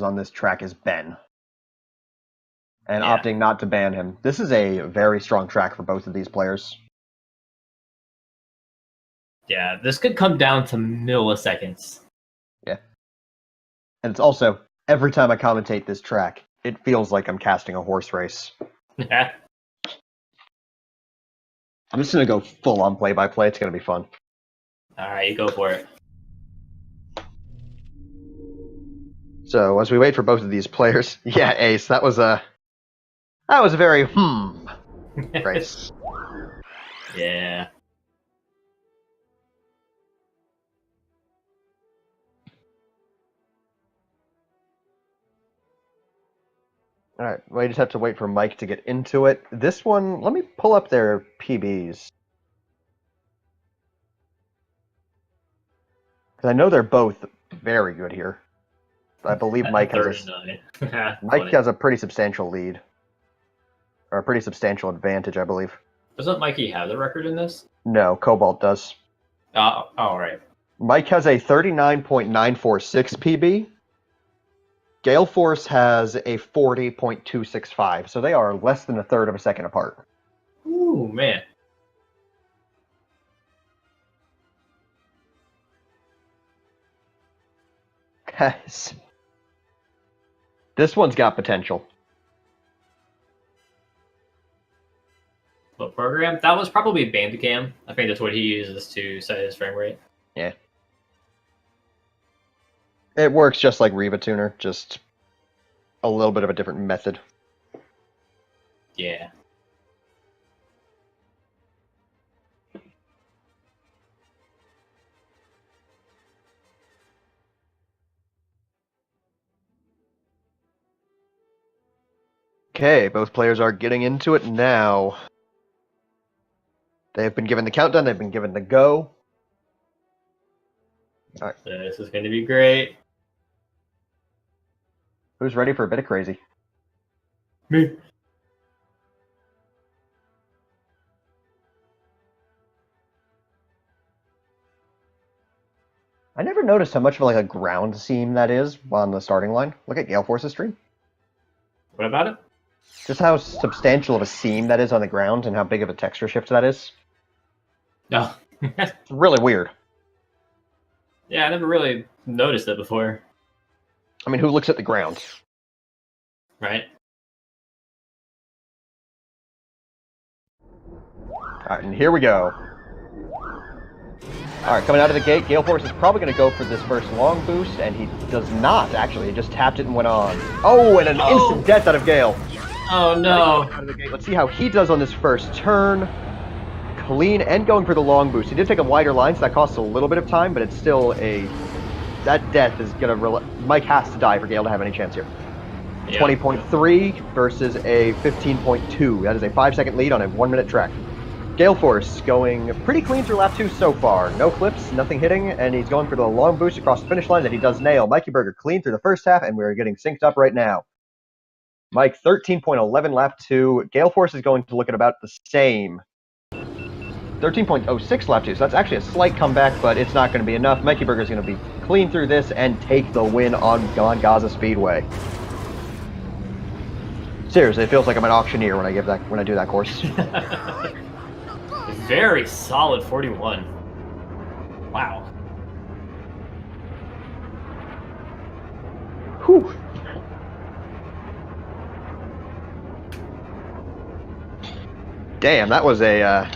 horses on this track is Ben. And Yeah. opting not to ban him. This is a very strong track for both of these players. Yeah, this could come down to milliseconds. Yeah. And it's also, every time I commentate this track, it feels like I'm casting a horse race. Yeah. I'm just going to go full on play-by-play. It's going to be fun. All right, you go for it. So as we wait for both of these players, yeah, Ace, that was a very race. Yeah. All right, we just have to wait for Mike to get into it. This one, let me pull up their PBs. Because I know they're both very good here. I believe Mike has a pretty substantial lead. Or a pretty substantial advantage, I believe. Doesn't Mikey have the record in this? No, Cobalt does. Oh, right. Mike has a 39.946 PB. Galeforce has a 40.265, so they are less than a third of a second apart. Ooh, man. Guys, this one's got potential. What program? That was probably Bandicam. I think that's what he uses to set his frame rate. Yeah. It works just like Riva Tuner, just a little bit of a different method. Yeah. Okay, both players are getting into it now. They've been given the countdown, they've been given the go. All right. This is going to be great. Who's ready for a bit of crazy? Me. I never noticed how much of a ground seam that is on the starting line. Look at Galeforce's stream. What about it? Just how substantial of a seam that is on the ground and how big of a texture shift that is. No. It's really weird. Yeah, I never really noticed it before. I mean, who looks at the ground? Right? Alright, and here we go. Alright, coming out of the gate, Galeforce is probably going to go for this first long boost, and he does not, actually. He just tapped it and went on. Oh, and an instant death out of Gale. Oh, no. Out of the gate. Let's see how he does on this first turn. Clean and going for the long boost. He did take a wider line, so that costs a little bit of time, but it's still a... That death is going to... Mike has to die for Gale to have any chance here. Yep. 20.3 versus a 15.2. That is a 5-second lead on a 1-minute track. Galeforce going pretty clean through lap 2 so far. No flips, nothing hitting, and he's going for the long boost across the finish line that he does nail. Mikey Berger clean through the first half, and we're getting synced up right now. Mike, 13.11 lap 2. Galeforce is going to look at about the same. 13.06 lap 2, so that's actually a slight comeback, but it's not going to be enough. Mikey Berger is going to be clean through this and take the win on Gaza Speedway. Seriously, it feels like I'm an auctioneer when I do that course. Very solid 41. Wow. Whew. Damn, that was a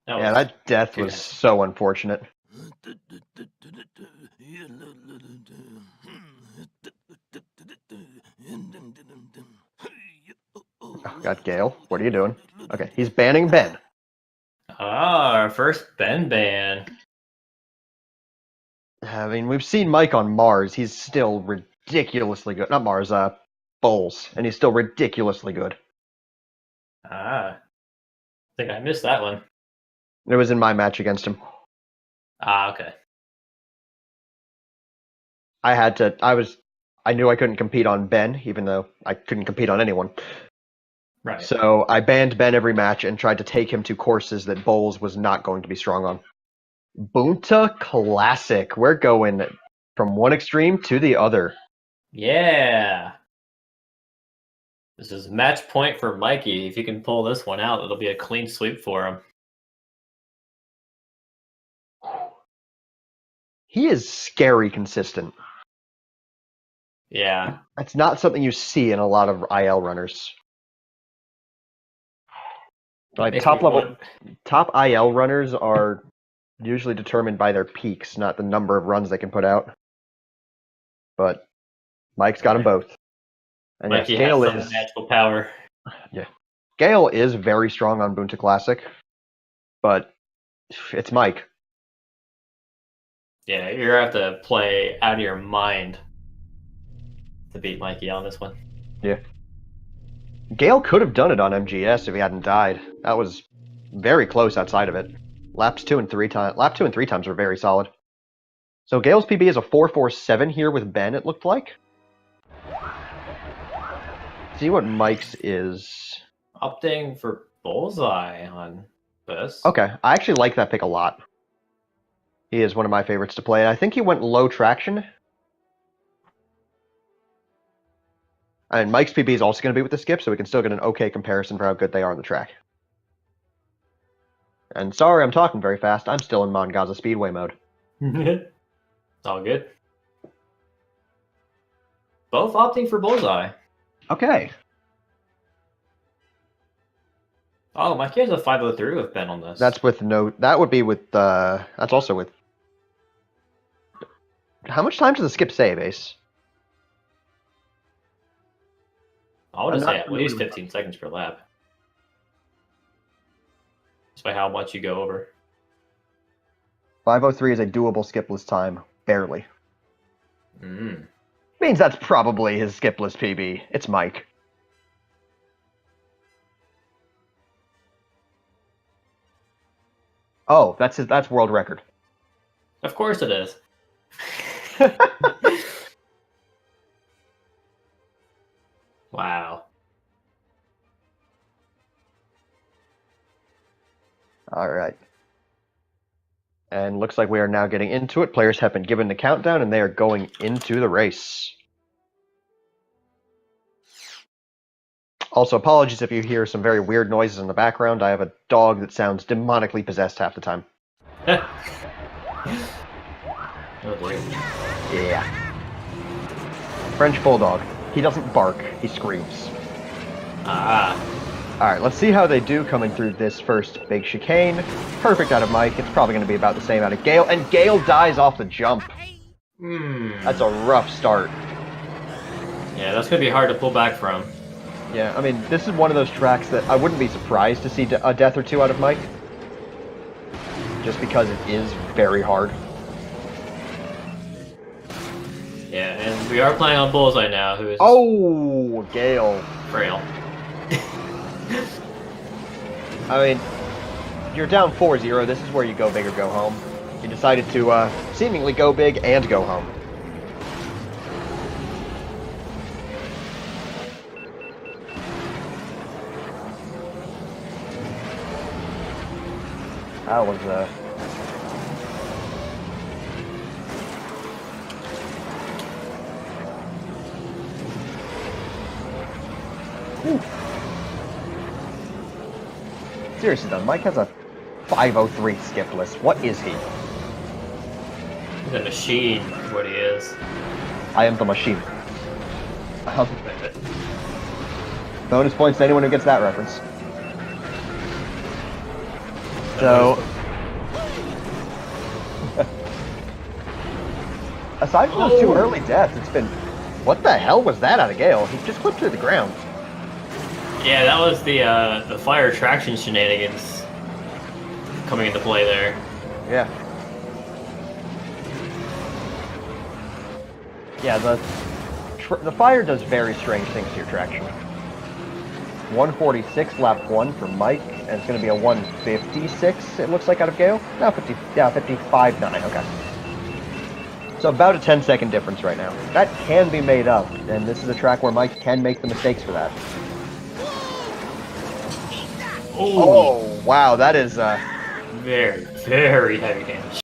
yeah, that death was so unfortunate. Oh, God, Gale, what are you doing? Okay, he's banning Ben. Ah, our first Ben ban. I mean, we've seen Mike on Mars. He's still ridiculously good. Not Mars, Bowls. And he's still ridiculously good. Ah. I think I missed that one. It was in my match against him. Ah, okay. I knew I couldn't compete on Ben, even though I couldn't compete on anyone. Right. So I banned Ben every match and tried to take him to courses that Bowles was not going to be strong on. Bunta Classic. We're going from one extreme to the other. Yeah. This is match point for Mikey. If he can pull this one out, it'll be a clean sweep for him. He is scary consistent. Yeah. That's not something you see in a lot of IL runners. Like Makes top me level, want- top IL runners are usually determined by their peaks, not the number of runs they can put out. But Mike's got them both. And yes, Mikey has Gale some is magical power. Gale is very strong on Bunta Classic, but it's Mike. Yeah, you're gonna have to play out of your mind to beat Mikey on this one. Yeah. Gale could have done it on MGS if he hadn't died. That was very close outside of it. Lap 2 and 3 times were very solid. So Gale's PB is a 4.47 here with Ben, it looked like. See what Mike's is. Opting for Bullseye on this. Okay, I actually like that pick a lot. He is one of my favorites to play. I think he went low traction. And Mike's PB is also going to be with the skip, so we can still get an okay comparison for how good they are on the track. And sorry I'm talking very fast, I'm still in Mongaza Speedway mode. It's all good. Both opting for Bullseye. Okay. Oh, Mikey has a 503 with Ben on this. That's with no... That would be with... that's also with... How much time does the skip save, Ace? I would I'm say not at least familiar 15 seconds per lap. Just by how much you go over. 5:03 is a doable skipless time. Barely. Mm. Means that's probably his skipless PB. It's Mike. Oh, that's world record. Of course it is. Wow. All right. And looks like we are now getting into it. Players have been given the countdown, and they are going into the race. Also, apologies if you hear some very weird noises in the background. I have a dog that sounds demonically possessed half the time. Oh dear. Yeah. French Bulldog. He doesn't bark, he screams. Ah. Alright, let's see how they do coming through this first big chicane. Perfect out of Mike. It's probably going to be about the same out of Gale. And Gale dies off the jump. That's a rough start. Yeah, that's going to be hard to pull back from. Yeah, I mean, this is one of those tracks that I wouldn't be surprised to see a death or two out of Mike. Just because it is very hard. Yeah, and we are playing on Bullseye now, who is Oh, Gale. frail. I mean, you're down 4-0. This is where you go big or go home. You decided to seemingly go big and go home. That was Whew. Seriously though, Mike has a 5:03 skipless. What is he? He's a machine, is what he is. I am the machine. Bonus points to anyone who gets that reference. So, aside from those two early deaths, it's been... What the hell was that out of Gale? He just clipped through the ground. Yeah, that was the fire traction shenanigans coming into play there. Yeah. Yeah, the fire does very strange things to your traction. 146 lap 1 for Mike, and it's going to be a 156, it looks like, out of Gale. No, 55.9, okay. So about a 10-second difference right now. That can be made up, and this is a track where Mike can make the mistakes for that. Oh, wow, that is... very, very heavy damage.